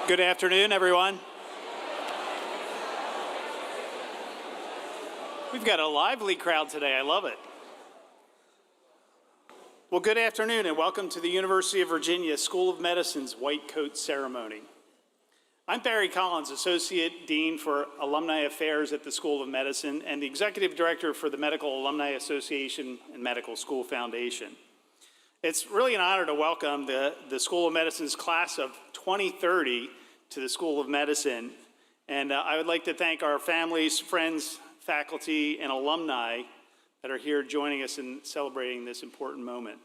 Good afternoon, everyone. We've got a lively crowd today. I love it. Well, good afternoon and welcome to the University of Virginia School of Medicine's White Coat Ceremony. I'm Barry Collins, Associate Dean for Alumni Affairs at the School of Medicine and the Executive Director for the Medical Alumni Association and Medical School Foundation. It's really an honor to welcome the School of Medicine's class of 2030 to the School of Medicine. And I would like to thank our families, friends, faculty, and alumni that are here joining us in celebrating this important moment.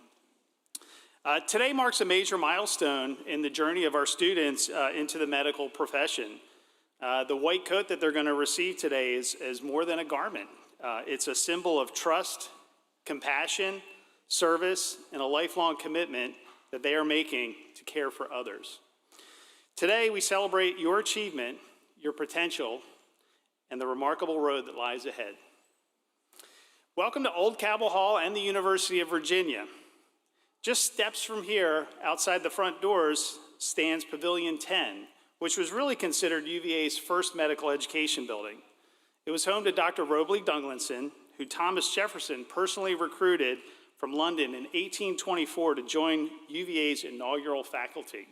Today marks a major milestone in the journey of our students into the medical profession. The white coat that they're going to receive today is more than a garment. It's a symbol of trust, compassion, service, and a lifelong commitment that they are making to care for others. Today, we celebrate your achievement, your potential, and the remarkable road that lies ahead. Welcome to Old Cabell Hall and the University of Virginia. Just steps from here, outside the front doors, stands Pavilion 10, which was really considered UVA's first medical education building. It was home to Dr. Robley Dunglinson, who Thomas Jefferson personally recruited from London in 1824 to join UVA's inaugural faculty.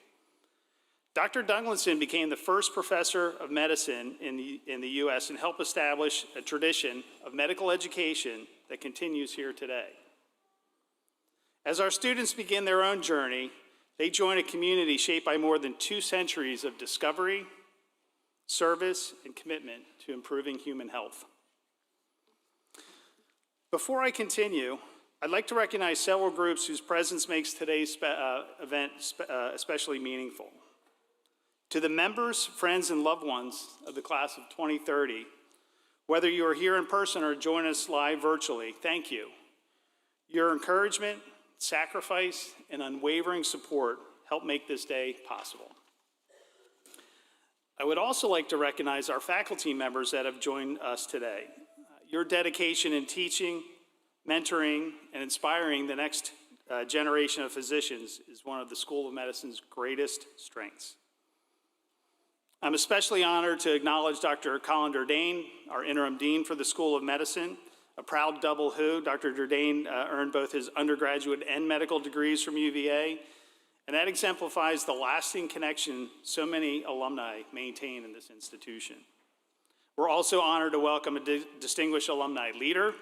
Dr. Dunglinson became the first professor of medicine in the US and helped establish a tradition of medical education that continues here today. As our students begin their own journey, they join a community shaped by more than 2 centuries of discovery, service, and commitment to improving human health. Before I continue, I'd like to recognize several groups whose presence makes today's event especially meaningful. To the members, friends, and loved ones of the class of 2030, whether you are here in person or join us live virtually, thank you. Your encouragement, sacrifice, and unwavering support help make this day possible. I would also like to recognize our faculty members that have joined us today. Your dedication in teaching, mentoring, and inspiring the next generation of physicians is one of the School of Medicine's greatest strengths. I'm especially honored to acknowledge Dr. Colin Durdane, our interim dean for the School of Medicine, a proud double who. Dr. Durdane earned both his undergraduate and medical degrees from UVA, and that exemplifies the lasting connection so many alumni maintain in this institution. We're also honored to welcome a distinguished alumni leader.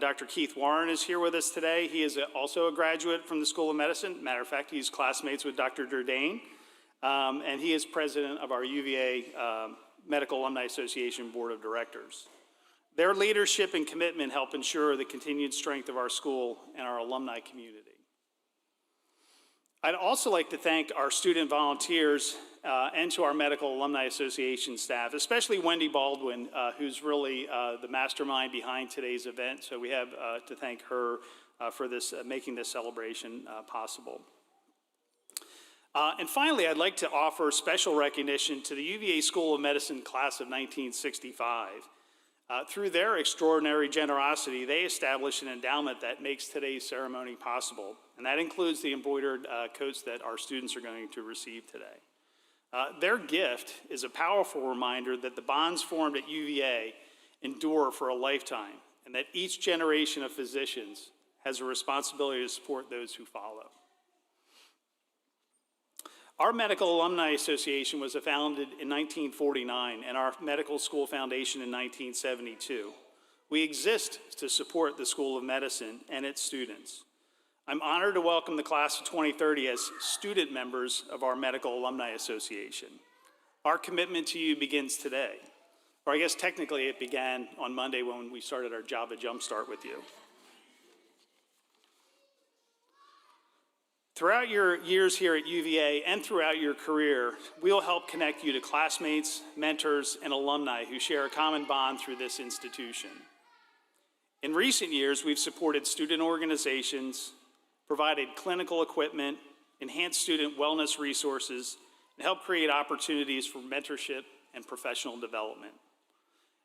Dr. Keith Warren is here with us today. He is also a graduate from the School of Medicine. Matter of fact, he's classmates with Dr. Durdane, and he is president of our UVA Medical Alumni Association Board of Directors. Their leadership and commitment help ensure the continued strength of our school and our alumni community. I'd also like to thank our student volunteers and to our Medical Alumni Association staff, especially Wendy Baldwin, who's really the mastermind behind today's event. So we have to thank her for this, making this celebration possible. And finally, I'd like to offer special recognition to the UVA School of Medicine class of 1965. Through their extraordinary generosity, they established an endowment that makes today's ceremony possible, and that includes the embroidered coats that our students are going to receive today. Their gift is a powerful reminder that the bonds formed at UVA endure for a lifetime, and that each generation of physicians has a responsibility to support those who follow. Our Medical Alumni Association was founded in 1949 and our Medical School Foundation in 1972. We exist to support the School of Medicine and its students. I'm honored to welcome the class of 2030 as student members of our Medical Alumni Association. Our commitment to you begins today, or I guess technically it began on Monday when we started our Java Jumpstart with you. Throughout your years here at UVA and throughout your career, we'll help connect you to classmates, mentors, and alumni who share a common bond through this institution. In recent years, we've supported student organizations, provided clinical equipment, enhanced student wellness resources, and helped create opportunities for mentorship and professional development.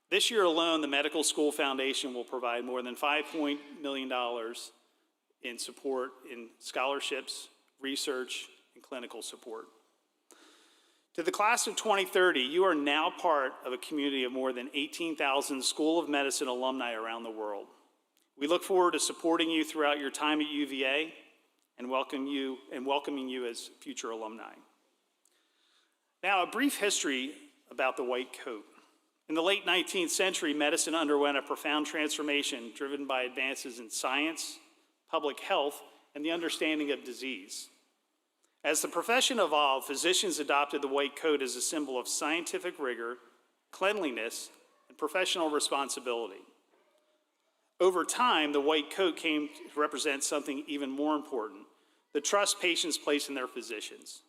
This year alone, the Medical School Foundation will provide more than $5 million in support in scholarships, research, and clinical support. To the class of 2030, you are now part of a community of more than 18,000 School of Medicine alumni around the world. We look forward to supporting you throughout your time at UVA and welcoming you as future alumni. Now, a brief history about the white coat. In the late 19th century, medicine underwent a profound transformation driven by advances in science, public health, and the understanding of disease. As the profession evolved, physicians adopted the white coat as a symbol of scientific rigor, cleanliness, and professional responsibility. Over time, the white coat came to represent something even more important, the trust patients place in their physicians.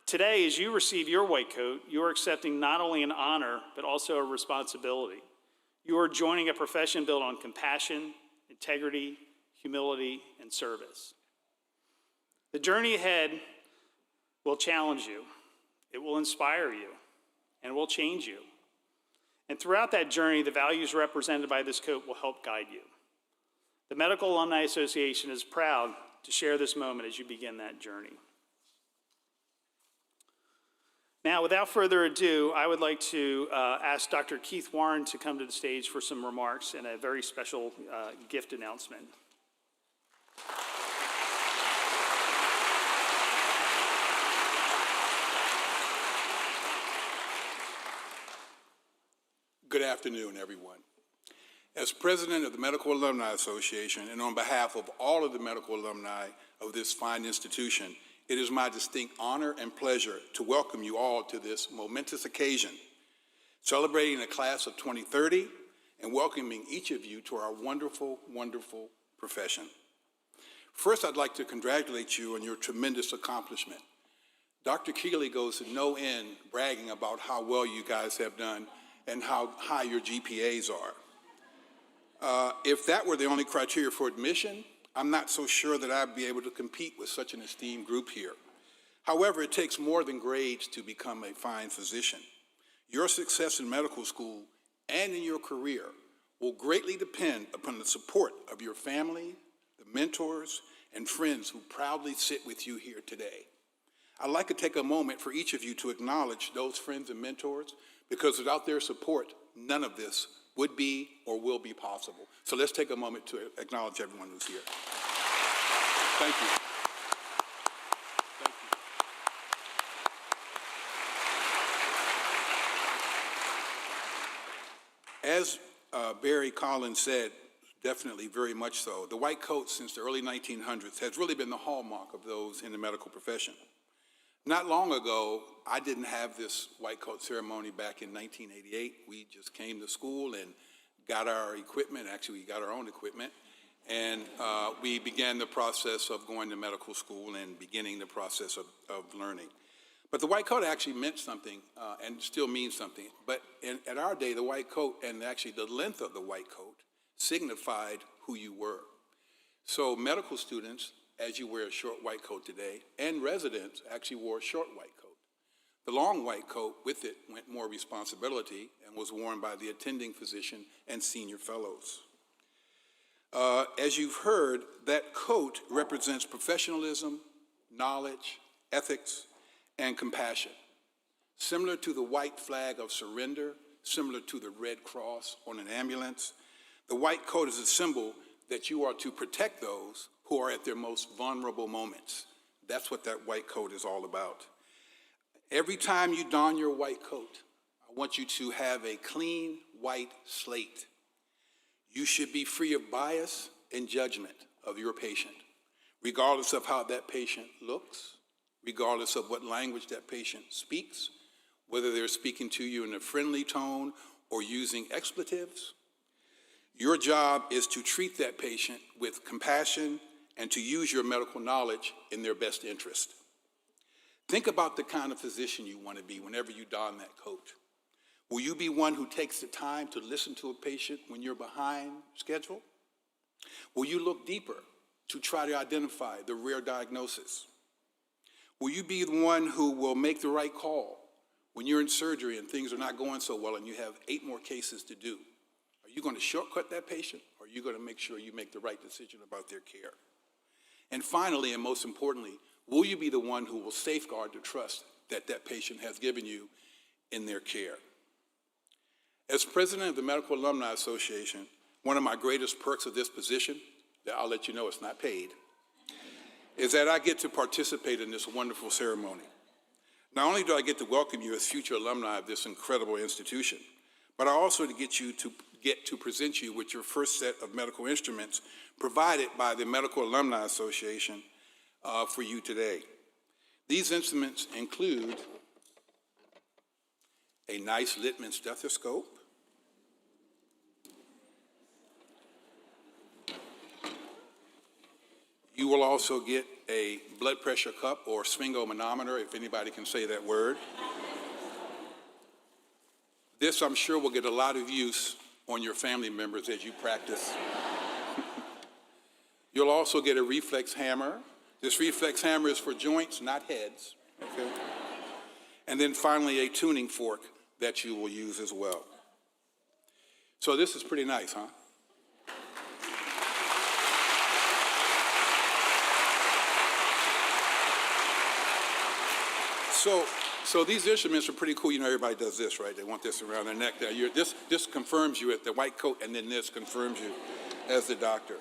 Today, as you receive your white coat, you are accepting not only an honor, but also a responsibility. You are joining a profession built on compassion, integrity, humility, and service. The journey ahead will challenge you, it will inspire you, and it will change you. And throughout that journey, the values represented by this coat will help guide you. The Medical Alumni Association is proud to share this moment as you begin that journey. Now, without further ado, I would like to ask Dr. Keith Warren to come to the stage for some remarks and a very special gift announcement. Good afternoon, everyone. As president of the Medical Alumni Association and on behalf of all of the medical alumni of this fine institution, it is my distinct honor and pleasure to welcome you all to this momentous occasion, celebrating the class of 2030 and welcoming each of you to our wonderful, wonderful profession. First, I'd like to congratulate you on your tremendous accomplishment. Dr. Keeley goes to no end bragging about how well you guys have done and how high your GPAs are. If that were the only criteria for admission, I'm not so sure that I'd be able to compete with such an esteemed group here. However, it takes more than grades to become a fine physician. Your success in medical school and in your career will greatly depend upon the support of your family, the mentors, and friends who proudly sit with you here today. I'd like to take a moment for each of you to acknowledge those friends and mentors, because without their support, none of this would be or will be possible. So let's take a moment to acknowledge everyone who's here. Thank you. Thank you. As Barry Collins said, definitely very much so, the white coat since the early 1900s has really been the hallmark of those in the medical profession. Not long ago, I didn't have this white coat ceremony back in 1988. We just came to school and got our equipment. Actually, we got our own equipment. And we began the process of going to medical school and beginning the process of learning. But the white coat actually meant something and still means something. But at our day, the white coat and actually the length of the white coat signified who you were. So medical students, as you wear a short white coat today, and residents actually wore a short white coat. The long white coat, with it went more responsibility and was worn by the attending physician and senior fellows. As you've heard, that coat represents professionalism, knowledge, ethics, and compassion. Similar to the white flag of surrender, similar to the Red Cross on an ambulance, the white coat is a symbol that you are to protect those who are at their most vulnerable moments. That's what that white coat is all about. Every time you don your white coat, I want you to have a clean white slate. You should be free of bias and judgment of your patient, regardless of how that patient looks, regardless of what language that patient speaks, whether they're speaking to you in a friendly tone or using expletives. Your job is to treat that patient with compassion and to use your medical knowledge in their best interest. Think about the kind of physician you want to be whenever you don that coat. Will you be one who takes the time to listen to a patient when you're behind schedule? Will you look deeper to try to identify the rare diagnosis? Will you be the one who will make the right call when you're in surgery and things are not going so well and you have 8 more cases to do? Are you going to shortcut that patient, or are you going to make sure you make the right decision about their care? And finally, and most importantly, will you be the one who will safeguard the trust that that patient has given you in their care. As president of the Medical Alumni Association, one of my greatest perks of this position, that I'll let you know it's not paid, is that I get to participate in this wonderful ceremony. Not only do I get to welcome you as future alumni of this incredible institution, but I also get to present you with your first set of medical instruments provided by the Medical Alumni Association for you today. These instruments include a nice Littman stethoscope, you will also get a blood pressure cup or sphygmomanometer, if anybody can say that word. This, I'm sure, will get a lot of use on your family members as you practice. You'll also get a reflex hammer. This reflex hammer is for joints, not heads, okay? And then finally, a tuning fork that you will use as well. So this is pretty nice, huh? So these instruments are pretty cool. You know, everybody does this, right? They want this around their neck. This confirms you at the white coat, and then this confirms you as the doctor.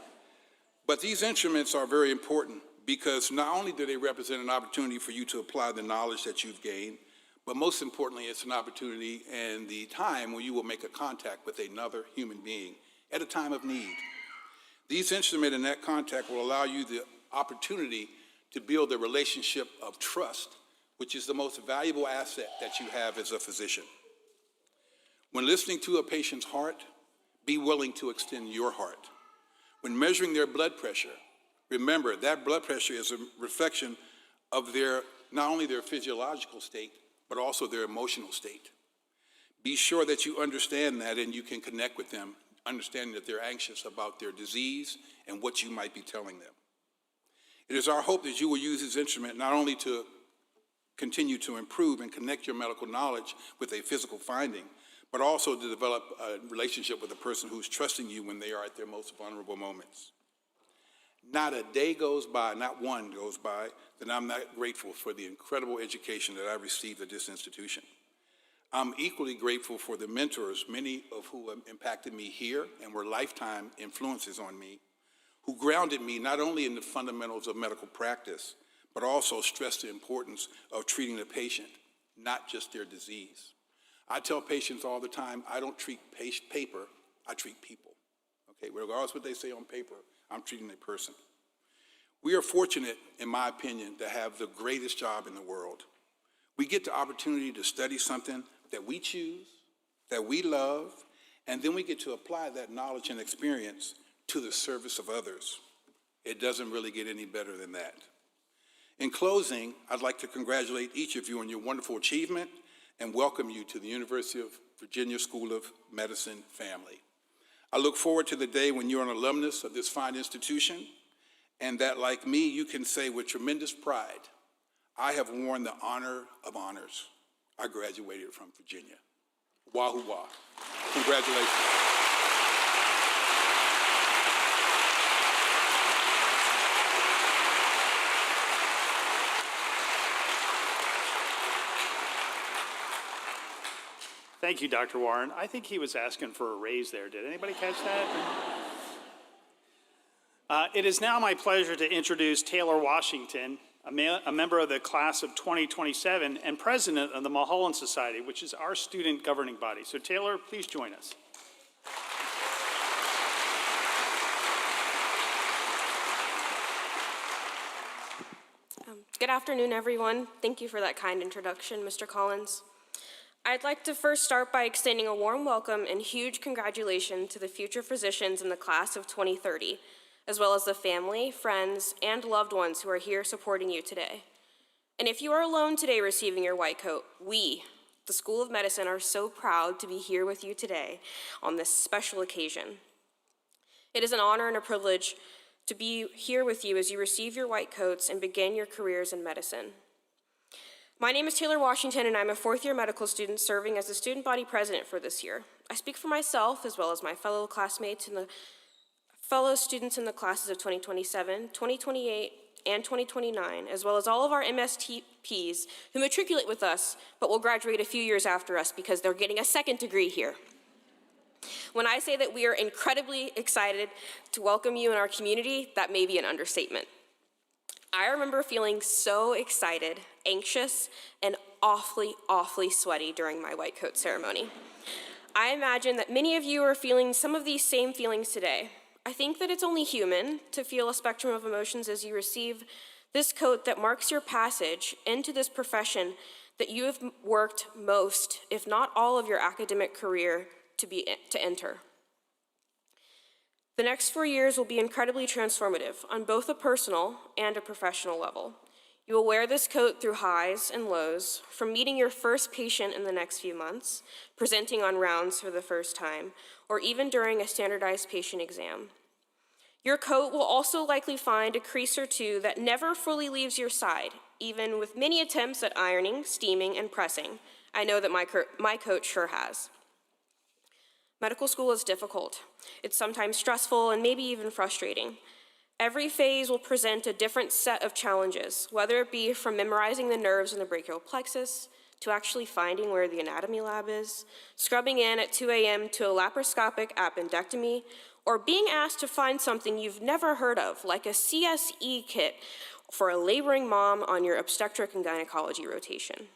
But these instruments are very important because not only do they represent an opportunity for you to apply the knowledge that you've gained, but most importantly, it's an opportunity and the time when you will make a contact with another human being at a time of need. These instruments and that contact will allow you the opportunity to build a relationship of trust, which is the most valuable asset that you have as a physician. When listening to a patient's heart, be willing to extend your heart. When measuring their blood pressure, remember that blood pressure is a reflection of not only their physiological state, but also their emotional state. Be sure that you understand that and you can connect with them, understanding that they're anxious about their disease and what you might be telling them. It is our hope that you will use this instrument not only to continue to improve and connect your medical knowledge with a physical finding, but also to develop a relationship with a person who's trusting you when they are at their most vulnerable moments. Not a day goes by, not one goes by, that I'm not grateful for the incredible education that I received at this institution. I'm equally grateful for the mentors, many of who have impacted me here and were lifetime influences on me, who grounded me not only in the fundamentals of medical practice, but also stressed the importance of treating the patient, not just their disease. I tell patients all the time, I don't treat paper, I treat people. Okay, regardless of what they say on paper, I'm treating a person. We are fortunate, in my opinion, to have the greatest job in the world. We get the opportunity to study something that we choose, that we love, and then we get to apply that knowledge and experience to the service of others. It doesn't really get any better than that. In closing, I'd like to congratulate each of you on your wonderful achievement and welcome you to the University of Virginia School of Medicine family. I look forward to the day when you're an alumnus of this fine institution and that, like me, you can say with tremendous pride, I have worn the honor of honors. I graduated from Virginia. Wahoo wah. Congratulations. Thank you, Dr. Warren. I think he was asking for a raise there. Did anybody catch that? It is now my pleasure to introduce Taylor Washington, a member of the class of 2027 and president of the Mulholland Society, which is our student governing body. So Taylor, please join us. Good afternoon, everyone. Thank you for that kind introduction, Mr. Collins. I'd like to first start by extending a warm welcome and huge congratulations to the future physicians in the class of 2030, as well as the family, friends, and loved ones who are here supporting you today. And if you are alone today receiving your white coat, we, the School of Medicine, are so proud to be here with you today on this special occasion. It is an honor and a privilege to be here with you as you receive your white coats and begin your careers in medicine. My name is Taylor Washington, and I'm a fourth-year medical student serving as the student body president for this year. I speak for myself, as well as my fellow classmates and the fellow students in the classes of 2027, 2028, and 2029, as well as all of our MSTPs who matriculate with us but will graduate a few years after us because they're getting a second degree here. When I say that we are incredibly excited to welcome you in our community, that may be an understatement. I remember feeling so excited, anxious, and awfully, awfully sweaty during my white coat ceremony. I imagine that many of you are feeling some of these same feelings today. I think that it's only human to feel a spectrum of emotions as you receive this coat that marks your passage into this profession that you have worked most, if not all of your academic career to enter. The next 4 years will be incredibly transformative on both a personal and a professional level. You will wear this coat through highs and lows, from meeting your first patient in the next few months, presenting on rounds for the first time, or even during a standardized patient exam. Your coat will also likely find a crease or two that never fully leaves your side, even with many attempts at ironing, steaming, and pressing. I know that my coat sure has. Medical school is difficult. It's sometimes stressful and maybe even frustrating. Every phase will present a different set of challenges, whether it be from memorizing the nerves in the brachial plexus, to actually finding where the anatomy lab is, scrubbing in at 2 a.m. to a laparoscopic appendectomy, or being asked to find something you've never heard of, like a CSE kit for a laboring mom on your obstetric and gynecology rotation.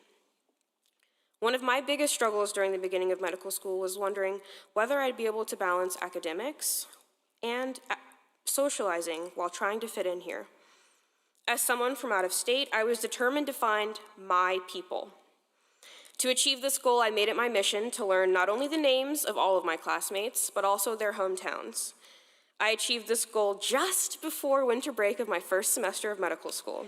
One of my biggest struggles during the beginning of medical school was wondering whether I'd be able to balance academics and socializing while trying to fit in here. As someone from out of state, I was determined to find my people. To achieve this goal, I made it my mission to learn not only the names of all of my classmates, but also their hometowns. I achieved this goal just before winter break of my first semester of medical school.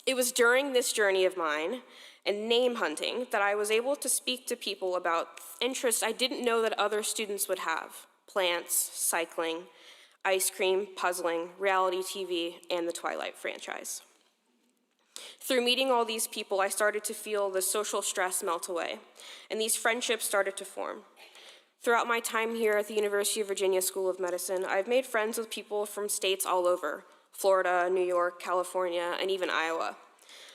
It was during this journey of mine and name hunting that I was able to speak to people about interests I didn't know that other students would have: plants, cycling, ice cream, puzzling, reality TV, and the Twilight franchise. Through meeting all these people, I started to feel the social stress melt away, and these friendships started to form. Throughout my time here at the University of Virginia School of Medicine, I've made friends with people from states all over: Florida, New York, California, and even Iowa.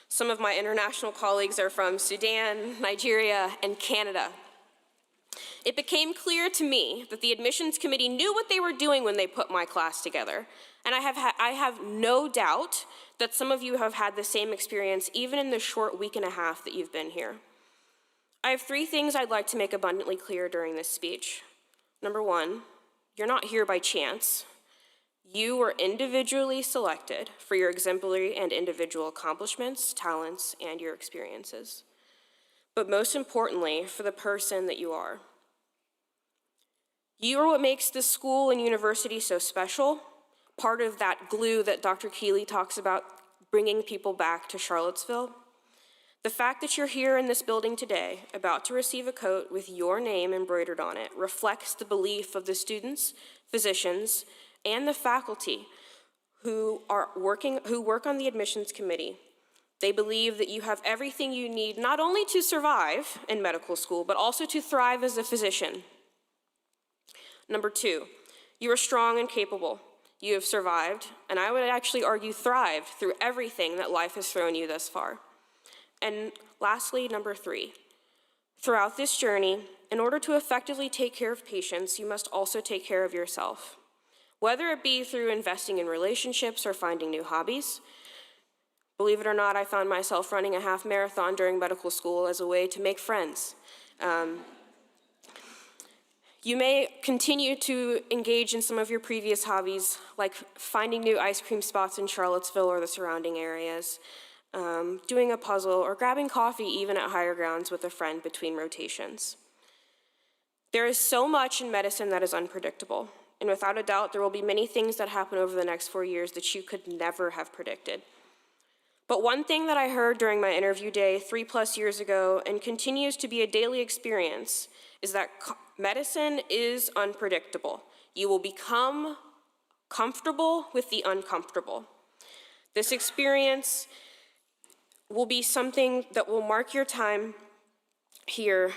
Some of my international colleagues are from Sudan, Nigeria, and Canada. It became clear to me that the admissions committee knew what they were doing when they put my class together, and I have no doubt that some of you have had the same experience even in the short week and a half that you've been here. I have 3 things I'd like to make abundantly clear during this speech. Number 1, you're not here by chance. You were individually selected for your exemplary and individual accomplishments, talents, and your experiences. But most importantly, for the person that you are. You are what makes this school and university so special, part of that glue that Dr. Keeley talks about bringing people back to Charlottesville. The fact that you're here in this building today, about to receive a coat with your name embroidered on it, reflects the belief of the students, physicians, and the faculty who work on the admissions committee. They believe that you have everything you need not only to survive in medical school, but also to thrive as a physician. Number 2, you are strong and capable. You have survived, and I would actually argue thrived through everything that life has thrown you thus far. And lastly, number 3, throughout this journey, in order to effectively take care of patients, you must also take care of yourself. Whether it be through investing in relationships or finding new hobbies. Believe it or not, I found myself running a half marathon during medical school as a way to make friends. You may continue to engage in some of your previous hobbies, like finding new ice cream spots in Charlottesville or the surrounding areas, doing a puzzle, or grabbing coffee even at Higher Grounds with a friend between rotations. There is so much in medicine that is unpredictable. And without a doubt, there will be many things that happen over the next 4 years that you could never have predicted. But one thing that I heard during my interview day 3+ years ago and continues to be a daily experience is that medicine is unpredictable. You will become comfortable with the uncomfortable. This experience will be something that will mark your time here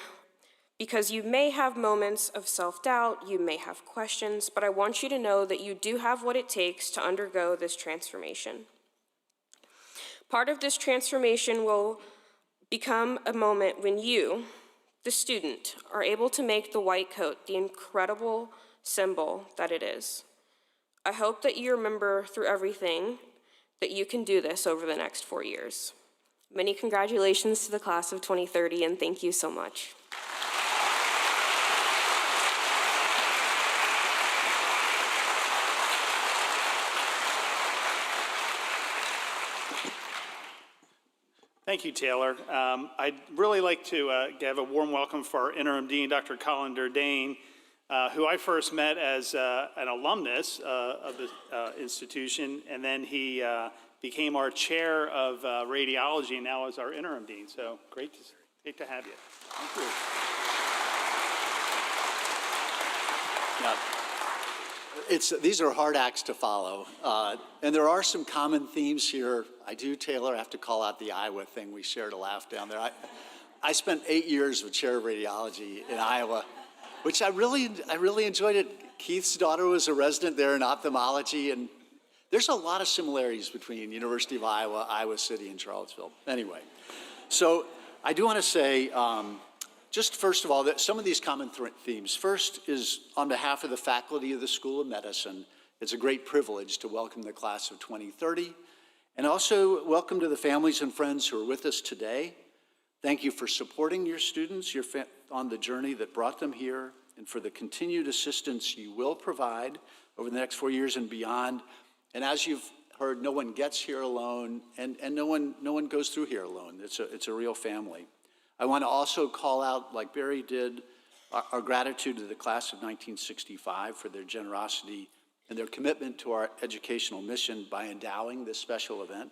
because you may have moments of self-doubt, you may have questions, but I want you to know that you do have what it takes to undergo this transformation. Part of this transformation will become a moment when you, the student, are able to make the white coat the incredible symbol that it is. I hope that you remember through everything that you can do this over the next 4 years. Many congratulations to the class of 2030, and thank you so much. Thank you, Taylor. I'd really like to give a warm welcome for our interim dean, Dr. Colin Durdane, who I first met as an alumnus of the institution, and then he became our chair of radiology, and now is our interim dean. So great to have you. Thank you. Yeah. These are hard acts to follow, and there are some common themes here. I do, Taylor, have to call out the Iowa thing. We shared a laugh down there. I spent 8 years with chair of radiology in Iowa, which I really enjoyed it. Keith's daughter was a resident there in ophthalmology, and there's a lot of similarities between University of Iowa, Iowa City, and Charlottesville. Anyway, so I do want to say, just first of all, that some of these common themes. First is on behalf of the faculty of the School of Medicine, it's a great privilege to welcome the class of 2030, and also welcome to the families and friends who are with us today. Thank you for supporting your students on the journey that brought them here, and for the continued assistance you will provide over the next 4 years and beyond. And as you've heard, no one gets here alone, and no one goes through here alone. It's a real family. I want to also call out, like Barry did, our gratitude to the class of 1965 for their generosity and their commitment to our educational mission by endowing this special event.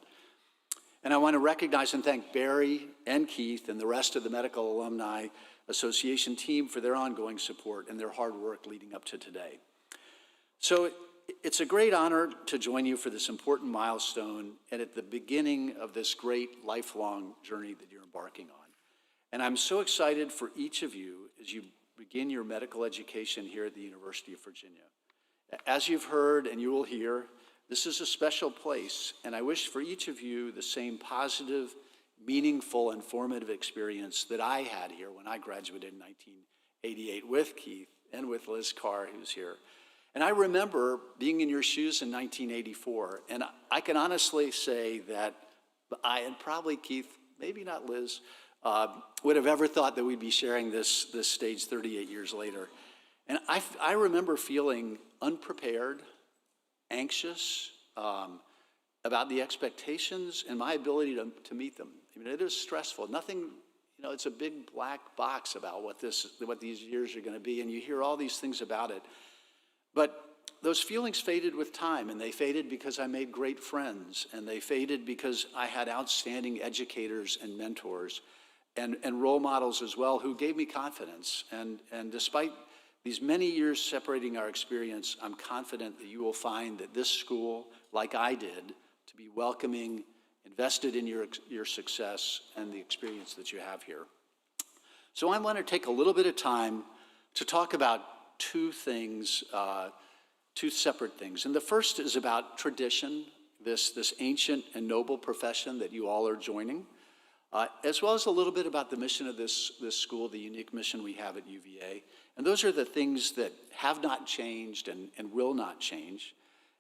And I want to recognize and thank Barry and Keith and the rest of the Medical Alumni Association team for their ongoing support and their hard work leading up to today. So it's a great honor to join you for this important milestone and at the beginning of this great lifelong journey that you're embarking on. And I'm so excited for each of you as you begin your medical education here at the University of Virginia. As you've heard and you will hear, this is a special place, and I wish for each of you the same positive, meaningful, and formative experience that I had here when I graduated in 1988 with Keith and with Liz Carr, who's here. And I remember being in your shoes in 1984, and I can honestly say that I, and probably Keith, maybe not Liz, would have ever thought that we'd be sharing this stage 38 years later. And I remember feeling unprepared, anxious about the expectations and my ability to meet them. I mean, it is stressful. Nothing, it's a big black box about what these years are going to be, and you hear all these things about it. But those feelings faded with time, and they faded because I made great friends, and they faded because I had outstanding educators and mentors and role models as well who gave me confidence. And despite these many years separating our experience, I'm confident that you will find that this school, like I did, to be welcoming, invested in your success and the experience that you have here. So I want to take a little bit of time to talk about two things, two separate things. And the first is about tradition, this ancient and noble profession that you all are joining, as well as a little bit about the mission of this school, the unique mission we have at UVA. And those are the things that have not changed and will not change.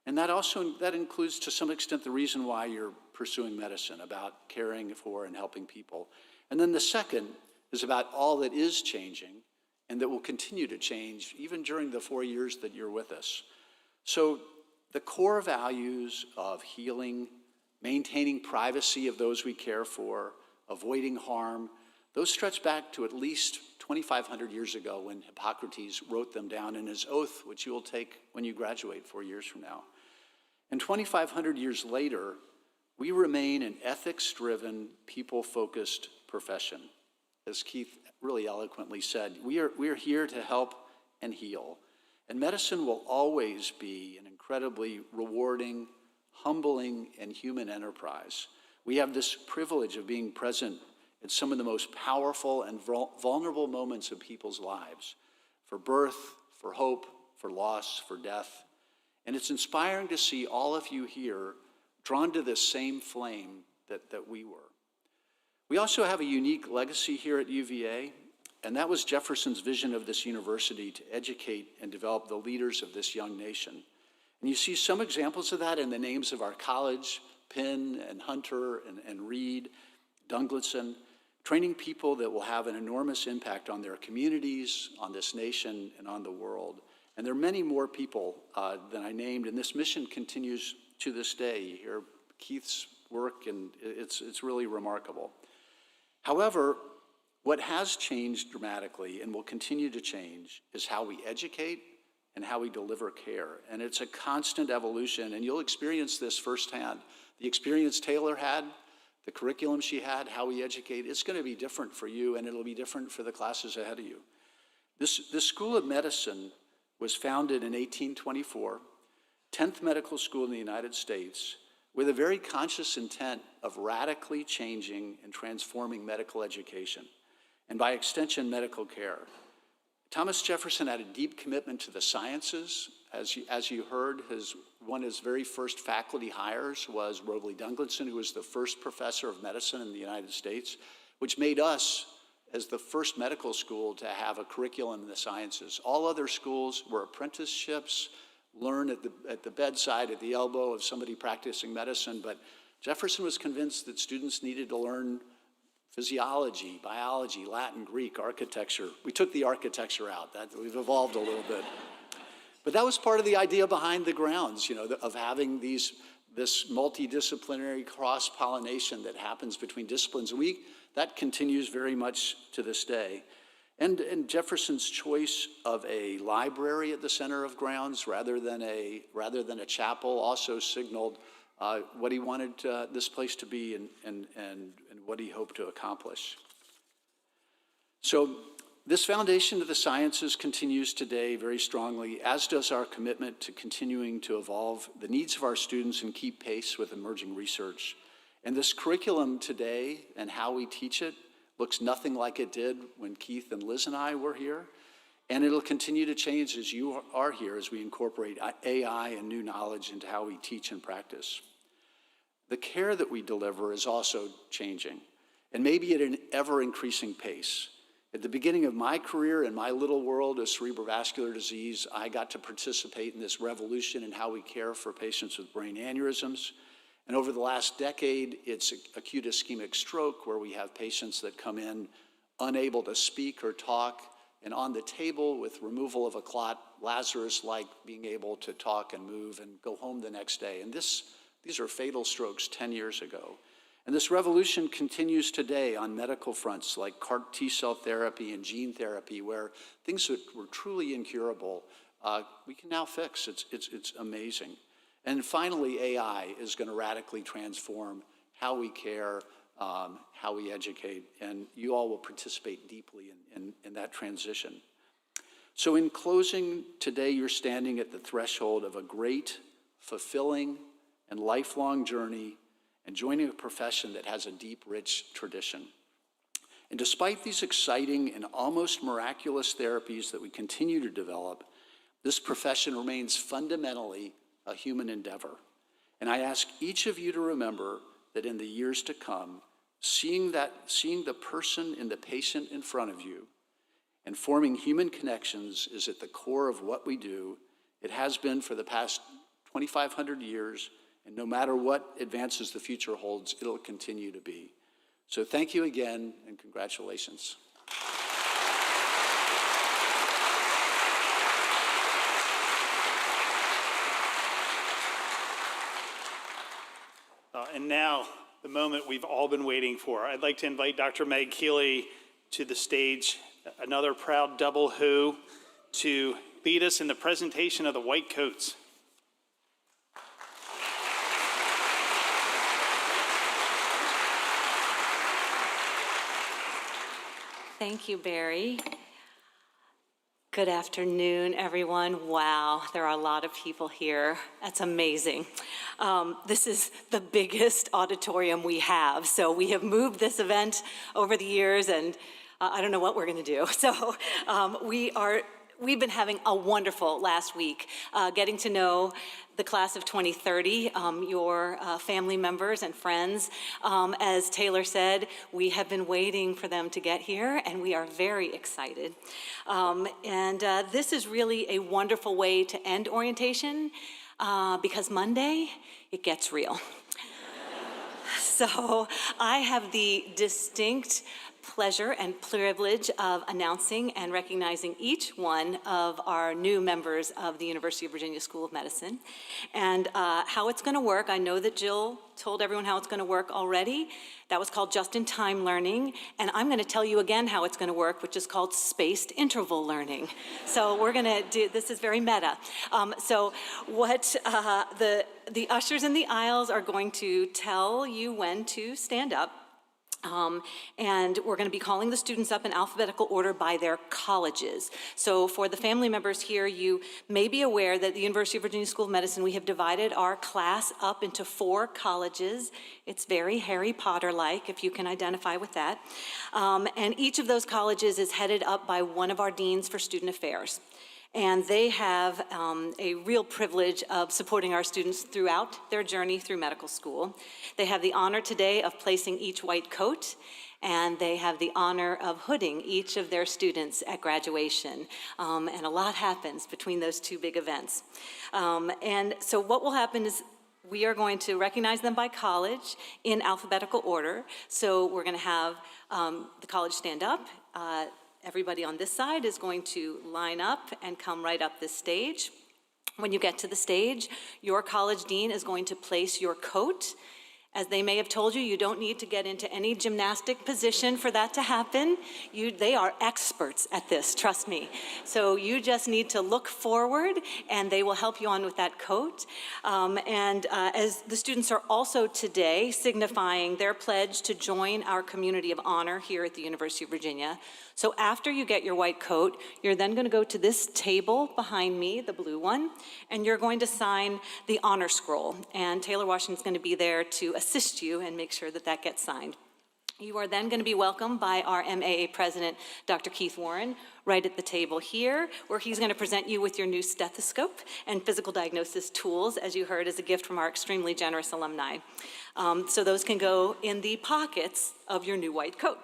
And that includes to some extent the reason why you're pursuing medicine, about caring for and helping people. And then the second is about all that is changing and that will continue to change even during the 4 years that you're with us. So the core values of healing, maintaining privacy of those we care for, avoiding harm, those stretch back to at least 2,500 years ago when Hippocrates wrote them down in his oath, which you will take when you graduate 4 years from now. And 2,500 years later, we remain an ethics-driven, people-focused profession. As Keith really eloquently said, we are here to help and heal. And medicine will always be an incredibly rewarding, humbling, and human enterprise. We have this privilege of being present at some of the most powerful and vulnerable moments of people's lives, for birth, for hope, for loss, for death. And it's inspiring to see all of you here drawn to this same flame that we were. We also have a unique legacy here at UVA, and that was Jefferson's vision of this university to educate and develop the leaders of this young nation. And you see some examples of that in the names of our college, Penn and Hunter and Reed, Dungleton, training people that will have an enormous impact on their communities, on this nation, and on the world. And there are many more people than I named, and this mission continues to this day. You hear Keith's work, and it's really remarkable. However, what has changed dramatically and will continue to change is how we educate and how we deliver care. And it's a constant evolution, and you'll experience this firsthand. The experience Taylor had, the curriculum she had, how we educate, it's going to be different for you, and it'll be different for the classes ahead of you. This School of Medicine was founded in 1824, 10th medical school in the United States, with a very conscious intent of radically changing and transforming medical education, and by extension, medical care. Thomas Jefferson had a deep commitment to the sciences. As you heard, one of his very first faculty hires was Robley Dungleton, who was the first professor of medicine in the United States, which made us, as the first medical school, to have a curriculum in the sciences. All other schools were apprenticeships, learn at the bedside, at the elbow of somebody practicing medicine, but Jefferson was convinced that students needed to learn physiology, biology, Latin, Greek, architecture. We took the architecture out. We've evolved a little bit. But that was part of the idea behind the grounds, of having this multidisciplinary cross-pollination that happens between disciplines. That continues very much to this day. And Jefferson's choice of a library at the center of grounds rather than a chapel also signaled what he wanted this place to be and what he hoped to accomplish. So this foundation of the sciences continues today very strongly, as does our commitment to continuing to evolve the needs of our students and keep pace with emerging research. And this curriculum today and how we teach it looks nothing like it did when Keith and Liz and I were here. And it'll continue to change as you are here, as we incorporate AI and new knowledge into how we teach and practice. The care that we deliver is also changing, and maybe at an ever-increasing pace. At the beginning of my career in my little world of cerebrovascular disease, I got to participate in this revolution in how we care for patients with brain aneurysms. And over the last decade, it's acute ischemic stroke, where we have patients that come in unable to speak or talk, and on the table with removal of a clot, Lazarus-like being able to talk and move and go home the next day. And these are fatal strokes 10 years ago. And this revolution continues today on medical fronts like CAR T-cell therapy and gene therapy, where things that were truly incurable, we can now fix. It's amazing. And finally, AI is going to radically transform how we care, how we educate, and you all will participate deeply in that transition. So in closing, today you're standing at the threshold of a great, fulfilling, and lifelong journey, and joining a profession that has a deep, rich tradition. And despite these exciting and almost miraculous therapies that we continue to develop, this profession remains fundamentally a human endeavor. And I ask each of you to remember that in the years to come, seeing the person and the patient in front of you and forming human connections is at the core of what we do. It has been for the past 2,500 years, and no matter what advances the future holds, it'll continue to be. So thank you again, and congratulations. And now, the moment we've all been waiting for. I'd like to invite Dr. Meg Keeley to the stage, another proud double who, to lead us in the presentation of the white coats. Thank you, Barry. Good afternoon, everyone. Wow, there are a lot of people here. That's amazing. This is the biggest auditorium we have, so we have moved this event over the years, and I don't know what we're going to do. So we've been having a wonderful last week, getting to know the class of 2030, your family members and friends. As Taylor said, we have been waiting for them to get here, and we are very excited. This is really a wonderful way to end orientation, because Monday, it gets real. So I have the distinct pleasure and privilege of announcing and recognizing each one of our new members of the University of Virginia School of Medicine. And how it's going to work, I know that Jill told everyone how it's going to work already. That was called just-in-time learning. And I'm going to tell you again how it's going to work, which is called spaced interval learning. So we're going to do, this is very meta. So what the ushers in the aisles are going to tell you when to stand up. And we're going to be calling the students up in alphabetical order by their colleges. So for the family members here, you may be aware that the University of Virginia School of Medicine, we have divided our class up into 4 colleges. It's very Harry Potter-like, if you can identify with that. And each of those colleges is headed up by one of our deans for student affairs. And they have a real privilege of supporting our students throughout their journey through medical school. They have the honor today of placing each white coat, and they have the honor of hooding each of their students at graduation. And a lot happens between those 2 big events. And so what will happen is we are going to recognize them by college in alphabetical order. So we're going to have the college stand up. Everybody on this side is going to line up and come right up this stage. When you get to the stage, your college dean is going to place your coat. As they may have told you, you don't need to get into any gymnastic position for that to happen. They are experts at this, trust me. So you just need to look forward, and they will help you on with that coat. As the students are also today signifying their pledge to join our community of honor here at the University of Virginia. So after you get your white coat, you're then going to go to this table behind me, the blue one, and you're going to sign the honor scroll. And Taylor Washington's going to be there to assist you and make sure that that gets signed. You are then going to be welcomed by our MAA president, Dr. Keith Warren, right at the table here, where he's going to present you with your new stethoscope and physical diagnosis tools, as you heard, as a gift from our extremely generous alumni. So those can go in the pockets of your new white coat.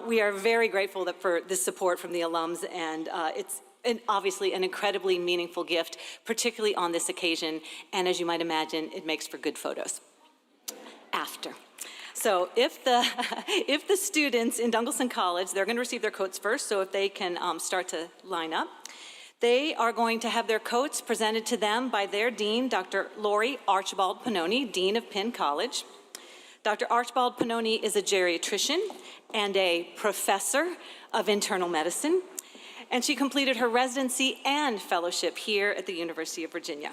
We are very grateful for this support from the alums, and it's obviously an incredibly meaningful gift, particularly on this occasion, and as you might imagine, it makes for good photos after. So if the students in Dungelson College, they're going to receive their coats first, so if they can start to line up. They are going to have their coats presented to them by their dean, Dr. Lori Archibald Pannoni, Dean of Penn College. Dr. Archibald Pannoni is a geriatrician and a professor of internal medicine, and she completed her residency and fellowship here at the University of Virginia.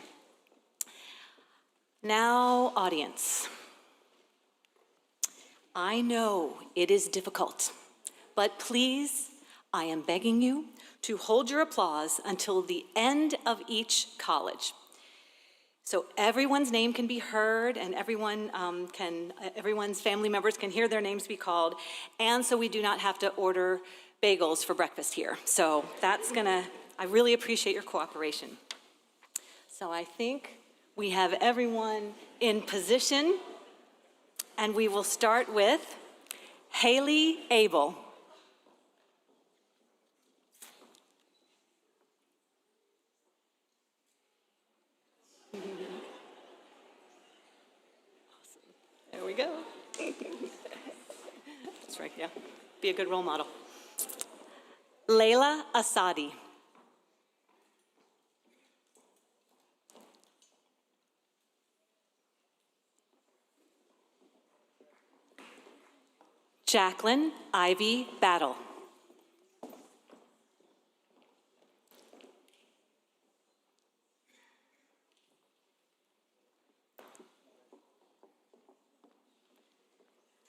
Now, audience, I know it is difficult, but please, I am begging you to hold your applause until the end of each college. So everyone's name can be heard, and everyone's family members can hear their names be called, and so we do not have to order bagels for breakfast here. So I really appreciate your cooperation. So I think we have everyone in position, and we will start with Haley Abel. There we go. That's right, yeah. Be a good role model. Layla Asadi. Jacqueline Ivy Battle.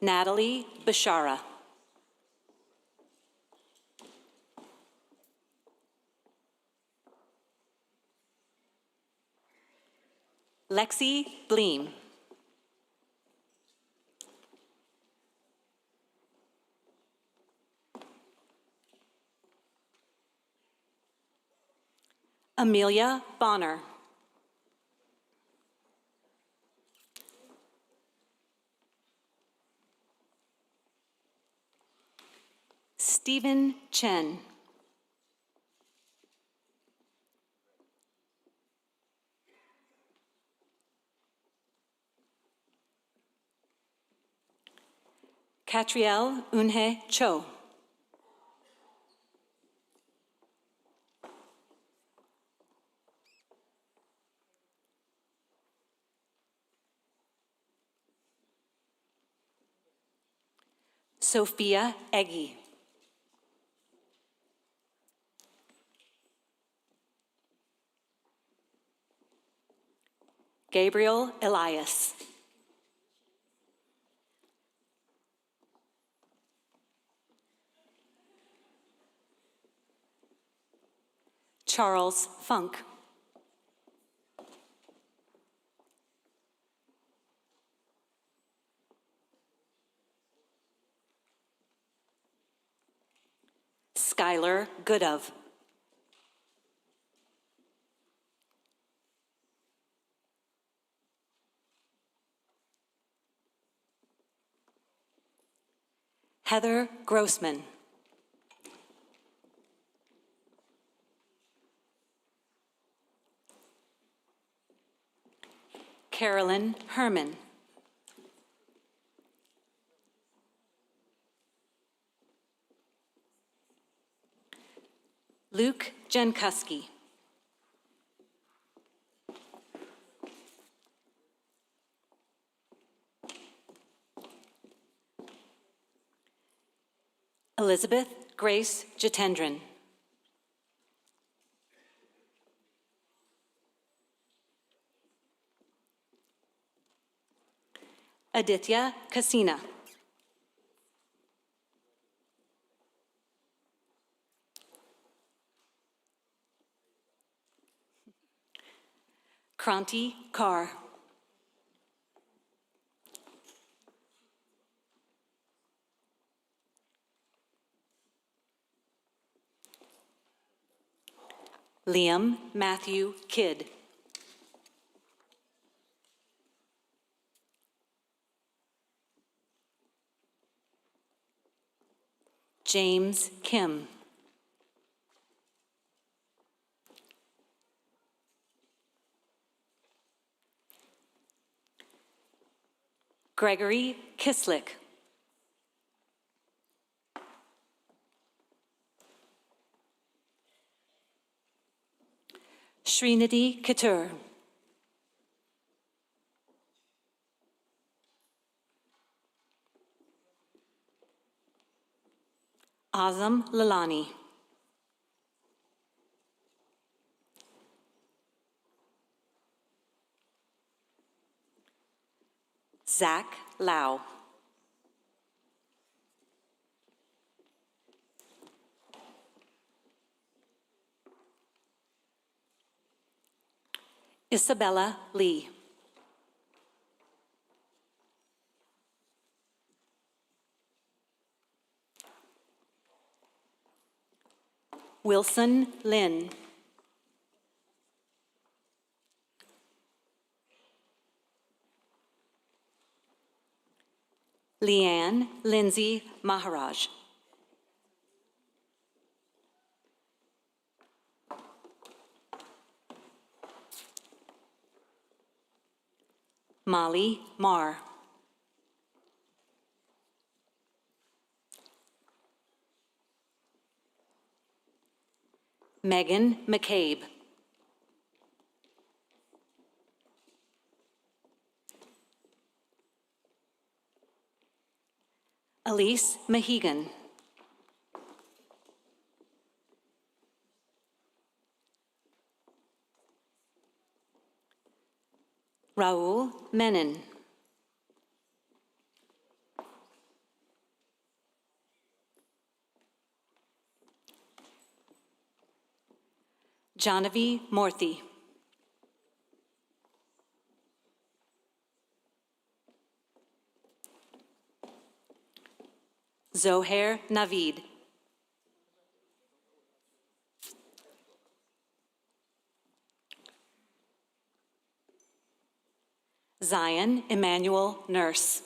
Natalie Bashara. Lexi Bleem. Amelia Bonner. Stephen Chen. Catrielle Unha Cho. Sophia Eggy. Gabriel Elias. Charles Funk. Skylar Goodove. Heather Grossman. Carolyn Herman. Luke Jenkuski. Elizabeth Grace Jitendran. Aditya Kasina. Kranti Kaur. Liam Matthew Kidd. James Kim. Gregory Kislick. Srinidhi Katur. Azam Lalani. Zach Lau. Isabella Lee. Wilson Lin. Leanne Lindsay Maharaj. Molly Marr. Megan McCabe. Elise Mahegan. Raul Menon. Janavi Morthy. Zohair Navid. Zion Emmanuel Nurse.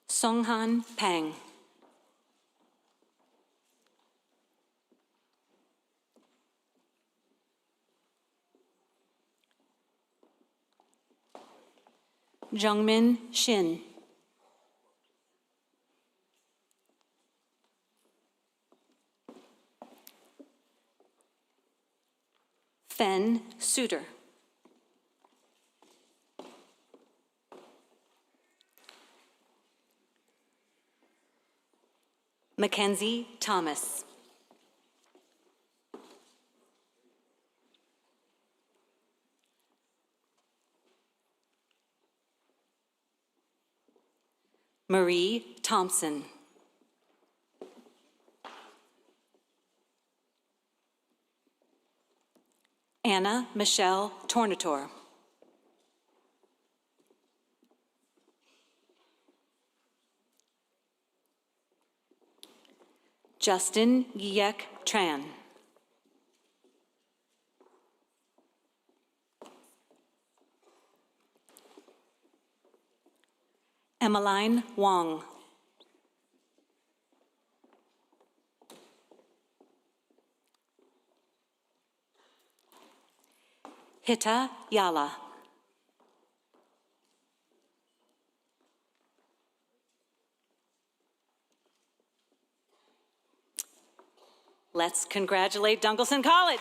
Songhan Pang. Jungmin Shin. Fen Suter. Mackenzie Thomas. Marie Thompson. Anna Michelle Tornator. Justin Giek Tran. Emmeline Wong. Hita Yala. Let's congratulate Dungelson College.